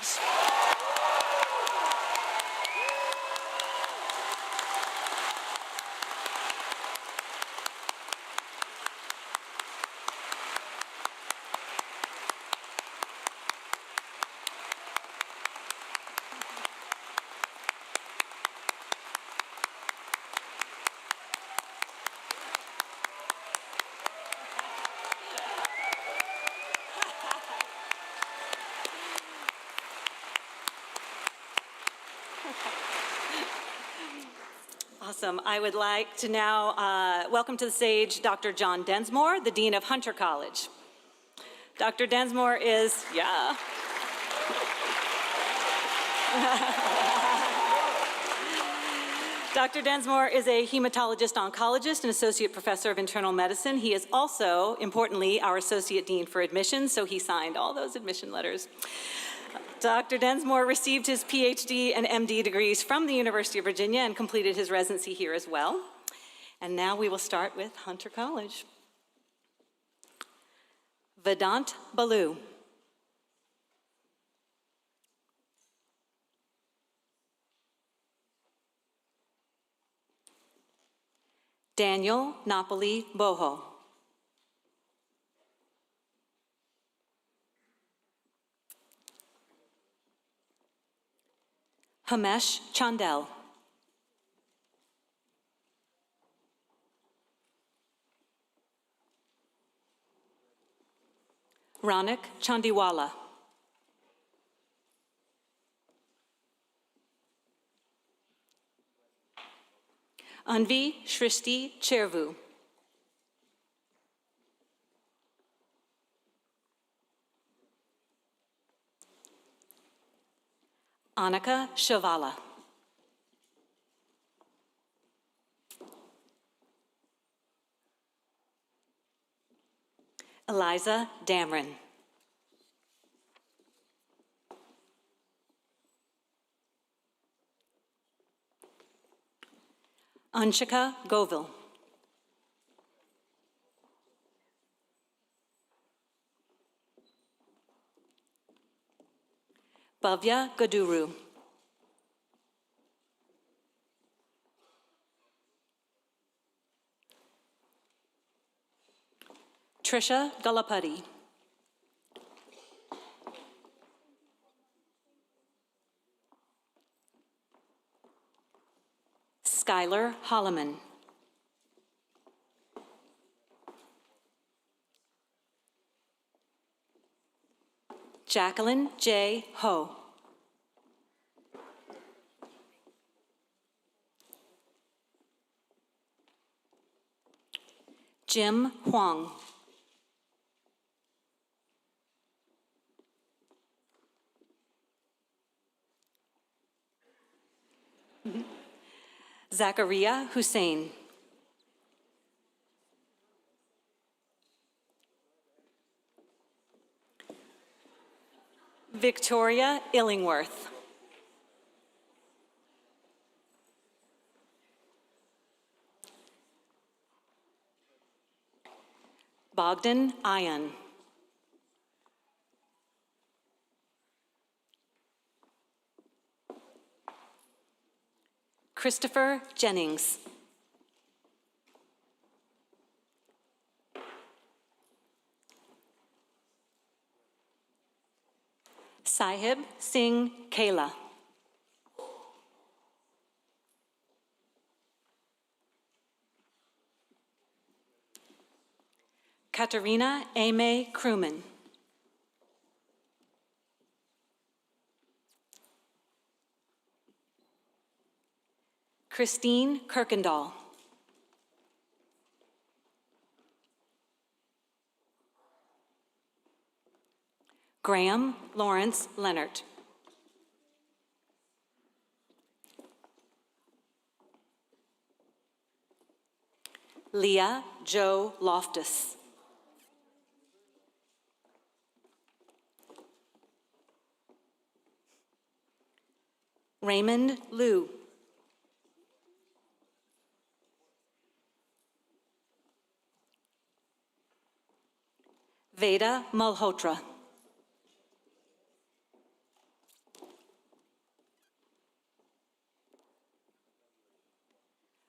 Awesome. I would like to now welcome to the stage Dr. John Densmore, the Dean of Hunter College. Dr. Densmore is, yeah. Dr. Densmore is a hematologist-oncologist and associate professor of internal medicine. He is also, importantly, our associate dean for admissions, so he signed all those admission letters. Dr. Densmore received his PhD and MD degrees from the University of Virginia and completed his residency here as well. And now we will start with Hunter College. Vedant Balu. Daniel Napoli Boho. Hamesh Chandel. Ranik Chandiwala. Anvi Shristi Chervu. Annika Shavala. Eliza Damron. Anshika Govil. Bhavya Gaduru. Trisha Galapati. Skylar Holloman. Jacqueline J. Ho. Jim Huang. Zachariah Hussein. Victoria Illingworth. Bogdan Ayan. Christopher Jennings. Sahib Singh Kela. Katarina Ame Krumman. Christine Kirkendall. Graham Lawrence Leonard. Leah Jo Loftus. Raymond Liu. Veda Malhotra.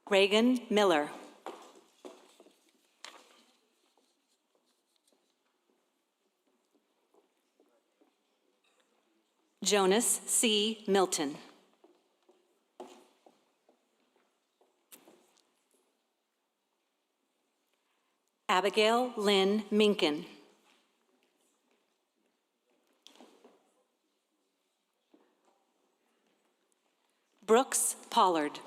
Reagan Miller. Jonas C. Milton. Abigail Lynn Minkin. Brooks Pollard.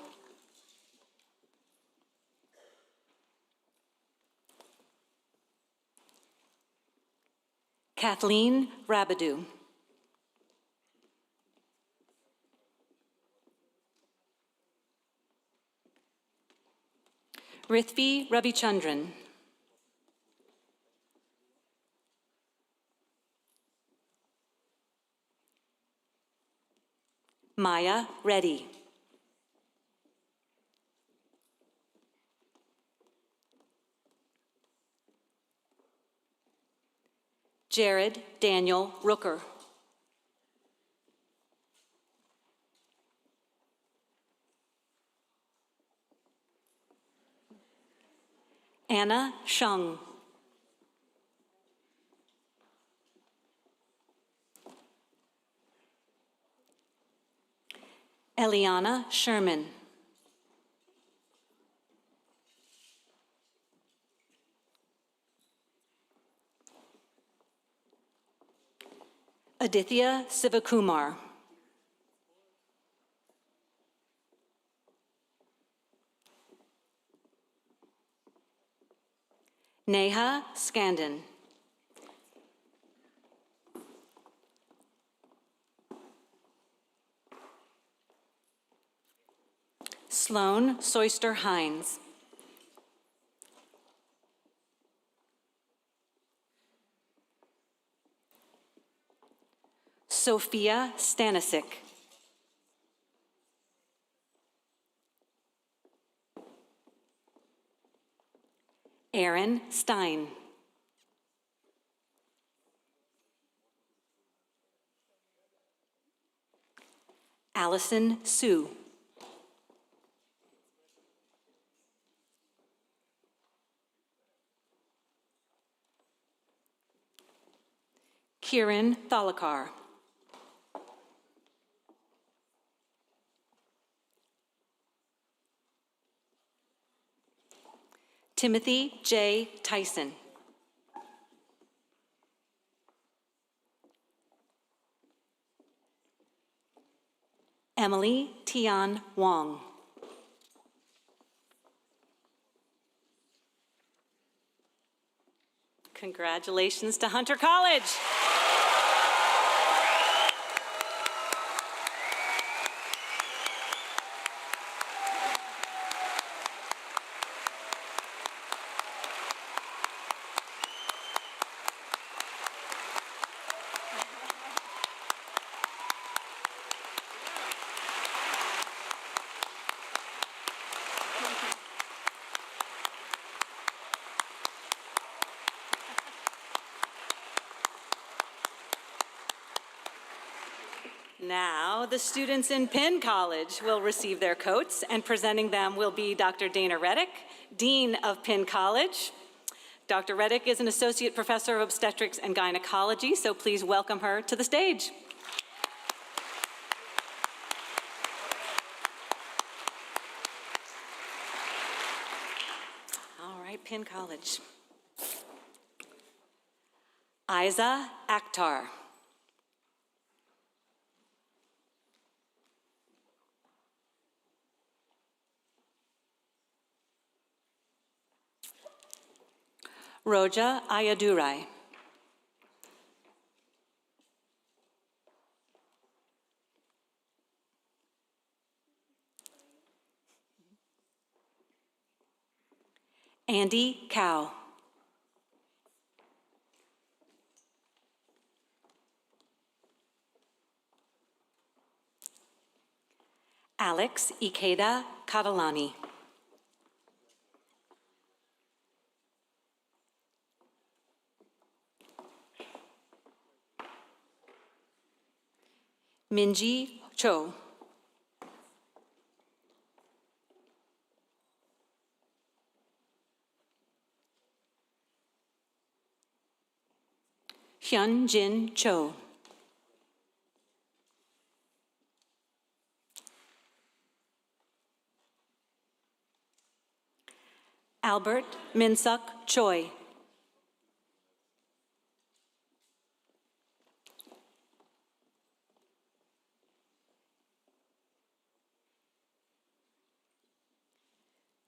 Kathleen Rabidou. Rithvi Ravichandran. Maya Reddy. Jared Daniel Rooker. Anna Shung. Eliana Sherman. Aditya Sivakumar. Neha Skandon. Sloan Soyster Hines. Sophia Stanisic. Aaron Stein. Allison Sue. Kieran Thalakar. Timothy J. Tyson. Emily Tian Wong. Congratulations to Hunter College. Now, the students in Penn College will receive their coats, and presenting them will be Dr. Dana Reddick, Dean of Penn College. Dr. Reddick is an associate professor of obstetrics and gynecology, so please welcome her to the stage. All right, Penn College. Isa Akhtar. Roja Ayadurai. Andy Cow. Alex Ikeda Catalani. Minji Cho. Hyun Jin Cho. Albert Minsuk Choi.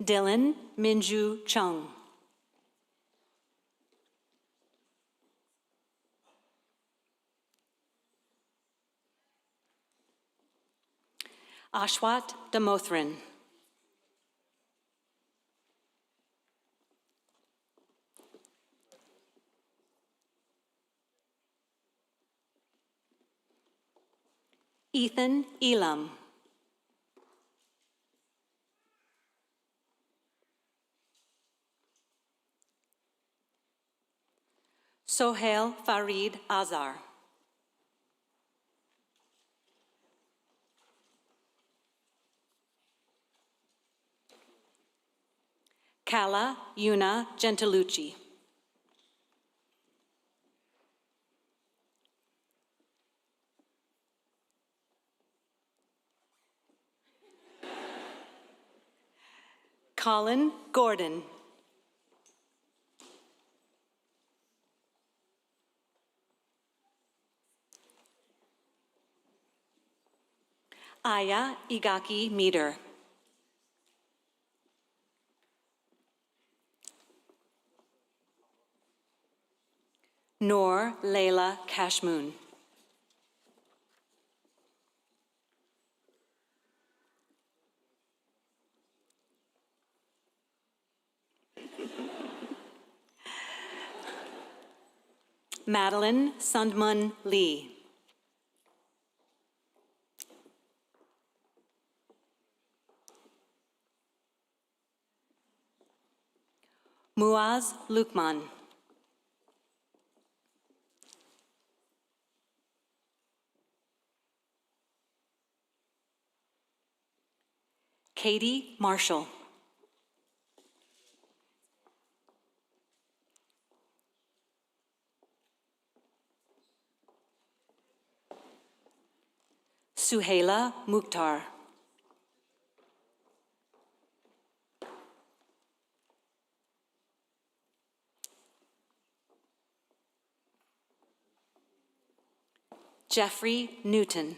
Dylan Minju Chung. Ashwat Damothran. Ethan Elam. Sohail Farid Azar. Kala Yuna Gentilucci. Colin Gordon. Aya Igaki Meter. Noor Leila Kashmoon. Madeline Sundman Lee. Muaz Lukman. Katie Marshall. Suhaila Mukhtar. Jeffrey Newton.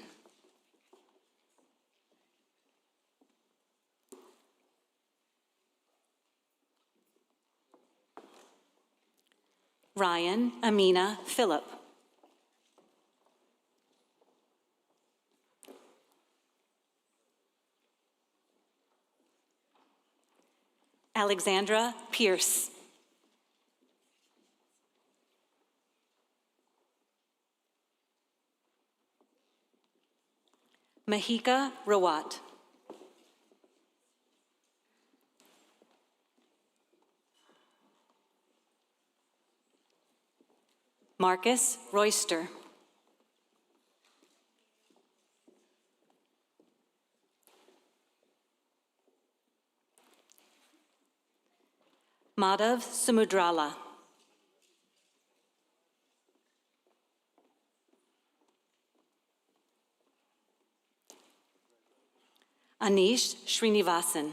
Ryan Amina Phillip. Alexandra Pierce. Mahika Rawat. Marcus Royster. Madhav Samudrala. Anish Srinivasan.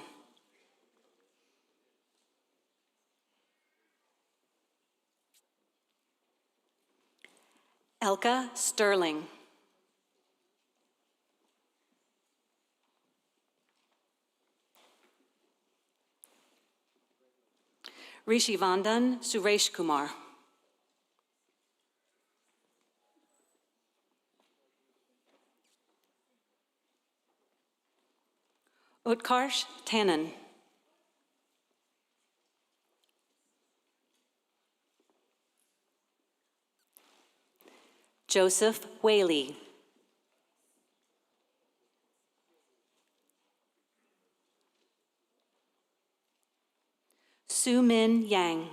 Elka Sterling. Rishivandan Suresh Kumar. Utkarsh Tannen. Joseph Whaley. Su Min Yang.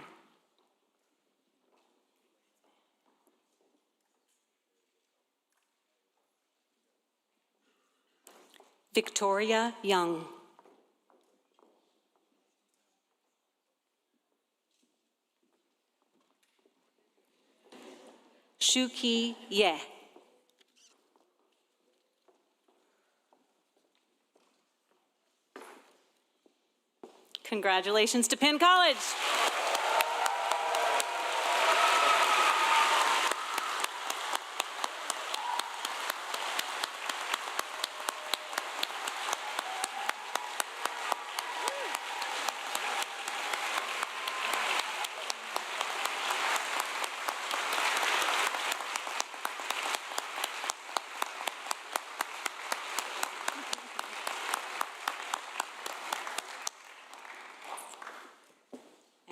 Victoria Young. Shuki Ye. Congratulations to Penn College.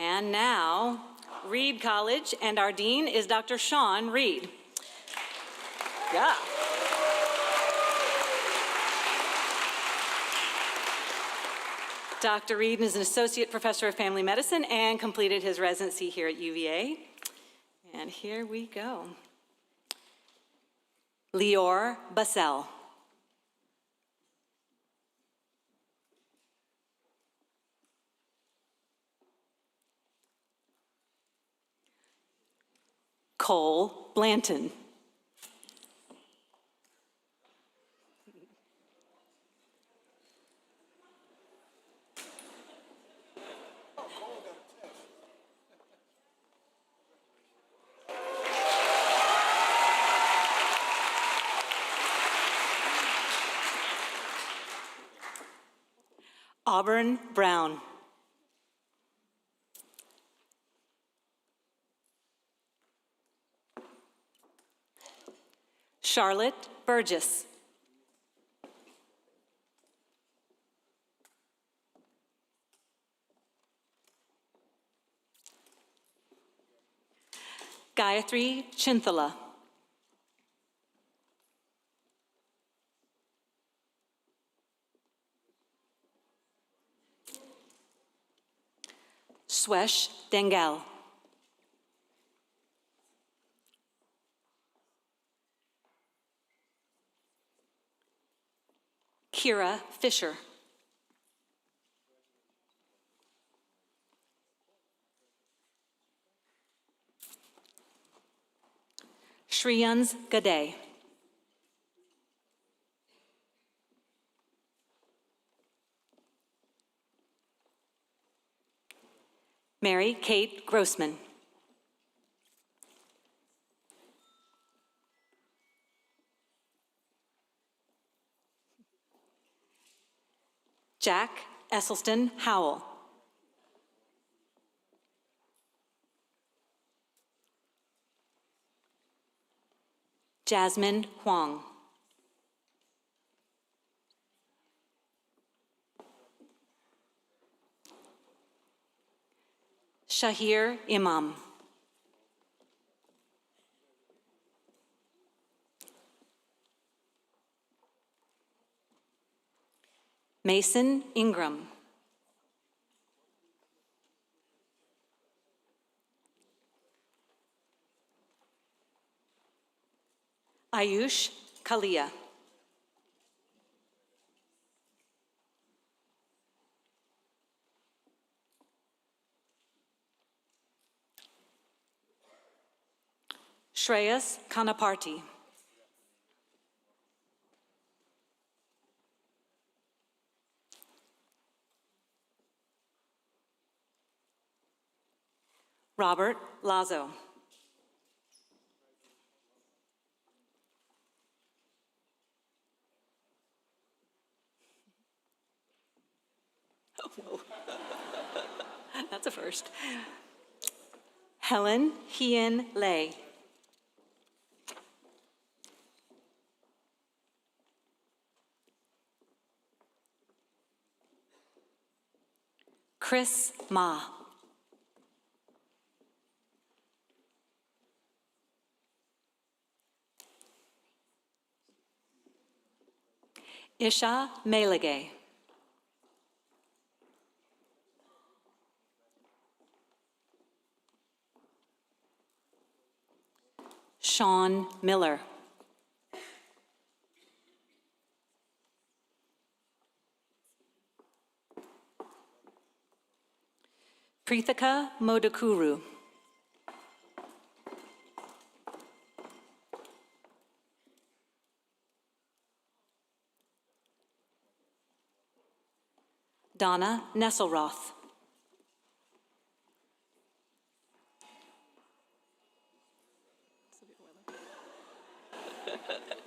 And now, Reed College, and our dean is Dr. Sean Reed. Yeah. Dr. Reed is an associate professor of family medicine and completed his residency here at UVA. And here we go. Lior Bassell. Cole Blanton. Auburn Brown. Charlotte Burgess. Gayatri Chinthala. Swesh Dengal. Kira Fisher. Shriyans Gade. Mary Kate Grossman. Jack Esselstyn Howell. Jasmine Huang. Shahir Imam. Mason Ingram. Ayush Kalia. Shreyas Kanaparti. Robert Lazo. Oh, whoa. That's a first. Helen Hien Lei. Chris Ma. Isha Melegay. Sean Miller. Prithika Modakuru. Donna Nesselroth.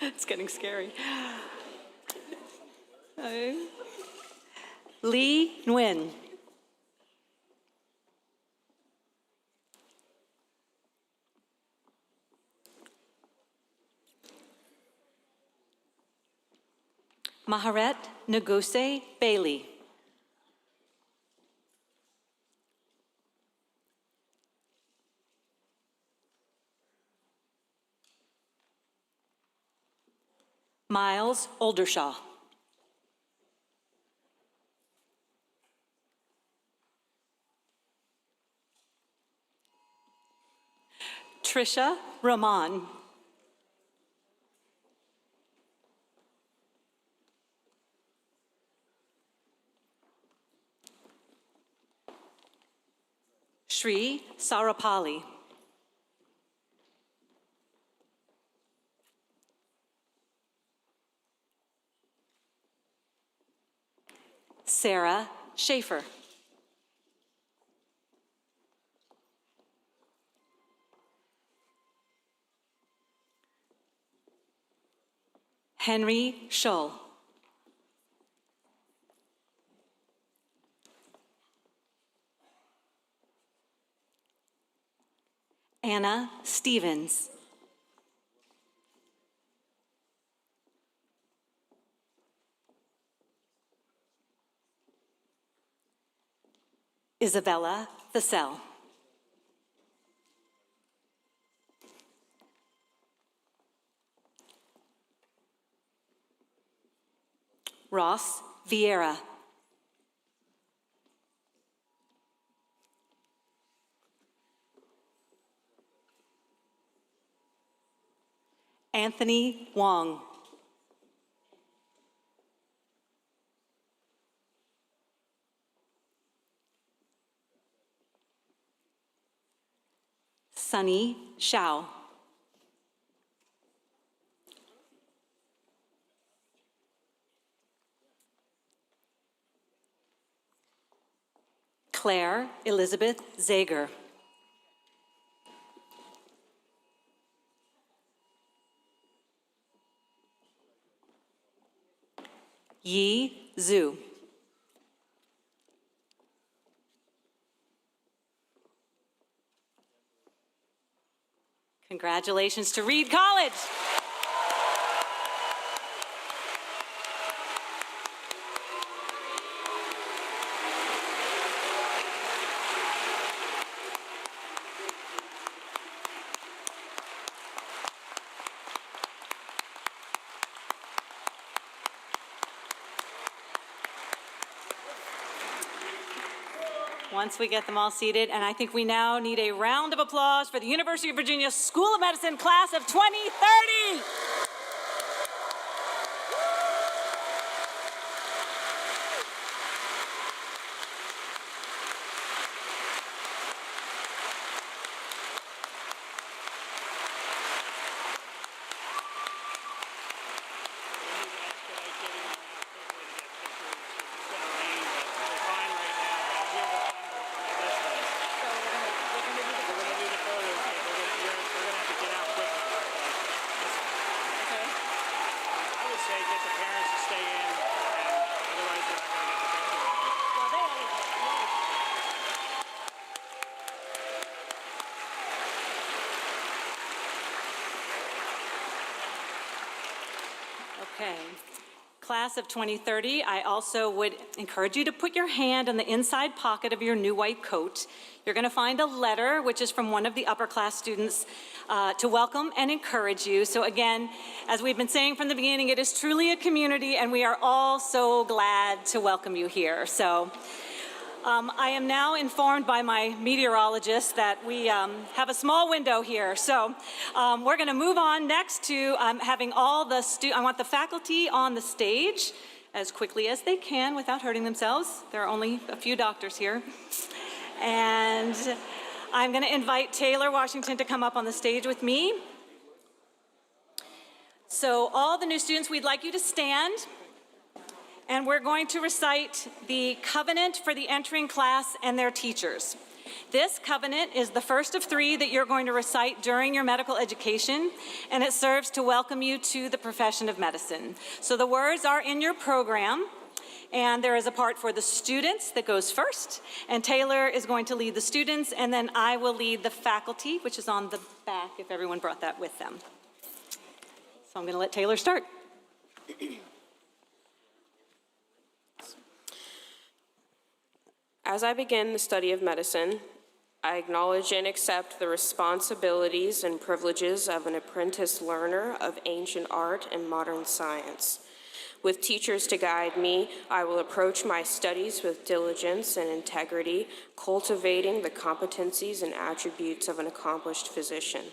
It's getting scary. Lee Nguyen. Maharet Nguse Bailey. Miles Oldershaw. Trisha Rahman. Shri Sarapali. Sarah Schaefer. Henry Schull. Anna Stevens. Isabella Thesel. Ross Vieira. Anthony Wong. Sunny Shao. Claire Elizabeth Zager. Yi Zhu. Congratulations to Reed College. once we get them all seated. And I think we now need a round of applause for the University of Virginia School of Medicine class of 2030. Okay. Class of 2030, I also would encourage you to put your hand in the inside pocket of your new white coat. You're going to find a letter, which is from one of the upper class students, to welcome and encourage you. So again, as we've been saying from the beginning, it is truly a community, and we are all so glad to welcome you here. So I am now informed by my meteorologist that we have a small window here. So we're going to move on next to having all the I want the faculty on the stage as quickly as they can without hurting themselves. There are only a few doctors here. And I'm going to invite Taylor Washington to come up on the stage with me. So all the new students, we'd like you to stand. And we're going to recite the covenant for the entering class and their teachers. This covenant is the first of 3 that you're going to recite during your medical education, and it serves to welcome you to the profession of medicine. So the words are in your program, and there is a part for the students that goes first, and Taylor is going to lead the students, and then I will lead the faculty, which is on the back if everyone brought that with them. So I'm going to let Taylor start. As I begin the study of medicine, I acknowledge and accept the responsibilities and privileges of an apprentice learner of ancient art and modern science. With teachers to guide me, I will approach my studies with diligence and integrity, cultivating the competencies and attributes of an accomplished physician.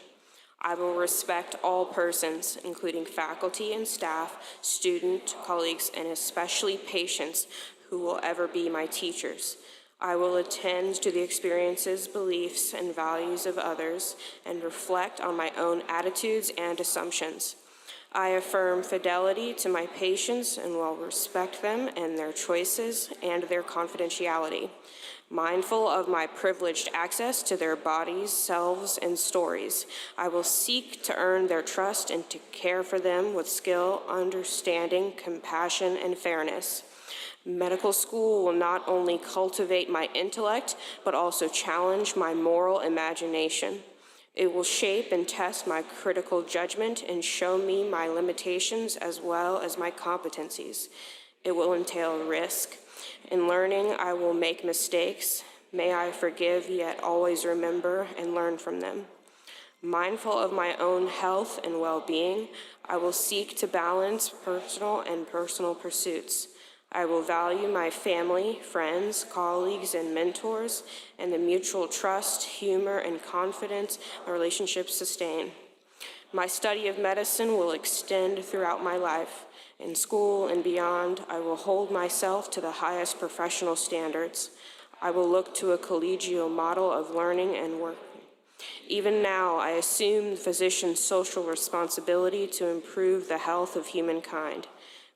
I will respect all persons, including faculty and staff, student, colleagues, and especially patients who will ever be my teachers. I will attend to the experiences, beliefs, and values of others and reflect on my own attitudes and assumptions. I affirm fidelity to my patients and will respect them and their choices and their confidentiality. Mindful of my privileged access to their bodies, selves, and stories, I will seek to earn their trust and to care for them with skill, understanding, compassion, and fairness. Medical school will not only cultivate my intellect, but also challenge my moral imagination. It will shape and test my critical judgment and show me my limitations as well as my competencies. It will entail risk. In learning, I will make mistakes. May I forgive, yet always remember and learn from them. Mindful of my own health and well-being, I will seek to balance personal pursuits. I will value my family, friends, colleagues, and mentors, and the mutual trust, humor, and confidence our relationships sustain. My study of medicine will extend throughout my life. In school and beyond, I will hold myself to the highest professional standards. I will look to a collegial model of learning and work. Even now, I assume the physician's social responsibility to improve the health of humankind.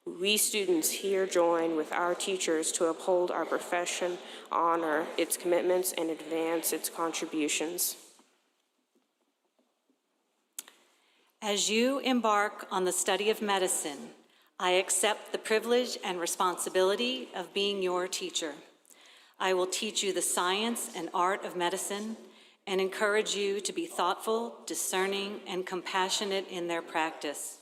We students here join with our teachers to uphold our profession, honor its commitments, and advance its contributions. As you embark on the study of medicine, I accept the privilege and responsibility of being your teacher. I will teach you the science and art of medicine and encourage you to be thoughtful, discerning, and compassionate in their practice.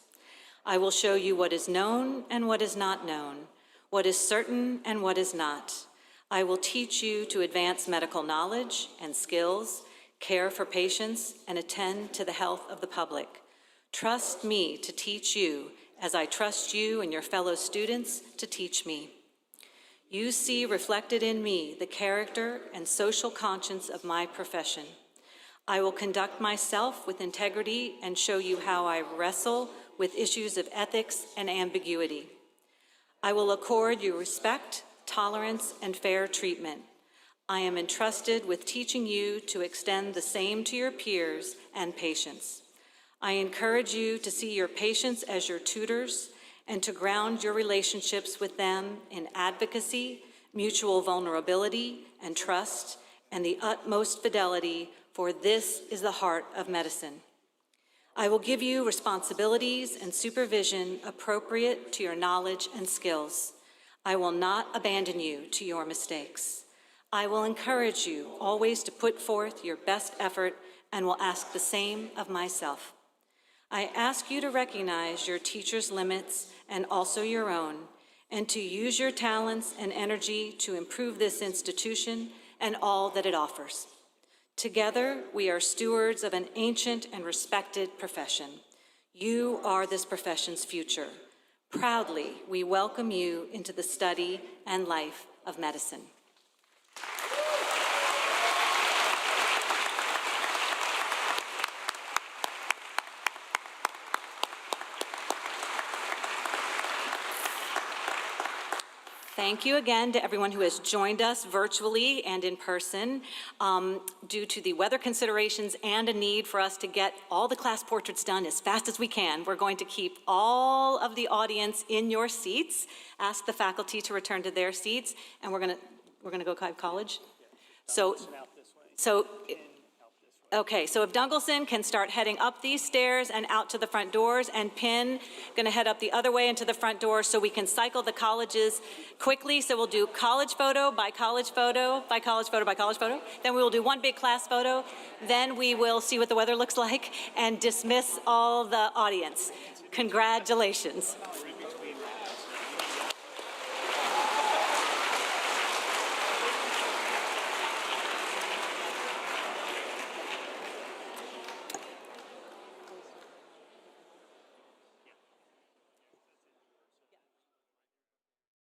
I will show you what is known and what is not known, what is certain and what is not. I will teach you to advance medical knowledge and skills, care for patients, and attend to the health of the public. Trust me to teach you as I trust you and your fellow students to teach me. You see reflected in me the character and social conscience of my profession. I will conduct myself with integrity and show you how I wrestle with issues of ethics and ambiguity. I will accord you respect, tolerance, and fair treatment. I am entrusted with teaching you to extend the same to your peers and patients. I encourage you to see your patients as your tutors and to ground your relationships with them in advocacy, mutual vulnerability and trust, and the utmost fidelity, for this is the heart of medicine. I will give you responsibilities and supervision appropriate to your knowledge and skills. I will not abandon you to your mistakes. I will encourage you always to put forth your best effort and will ask the same of myself. I ask you to recognize your teacher's limits and also your own, and to use your talents and energy to improve this institution and all that it offers. Together, we are stewards of an ancient and respected profession. You are this profession's future. Proudly, we welcome you into the study and life of medicine. Thank you again to everyone who has joined us virtually and in person. Due to the weather considerations and a need for us to get all the class portraits done as fast as we can, we're going to keep all of the audience in your seats, ask the faculty to return to their seats, and we're gonna go college. Okay, so if Dungelson can start heading up these stairs and out to the front doors, and Penn gonna head up the other way into the front door so we can cycle the colleges quickly. So we'll do college photo by college photo by college photo by college photo. Then we will do one big class photo. Then we will see what the weather looks like and dismiss all the audience. Congratulations.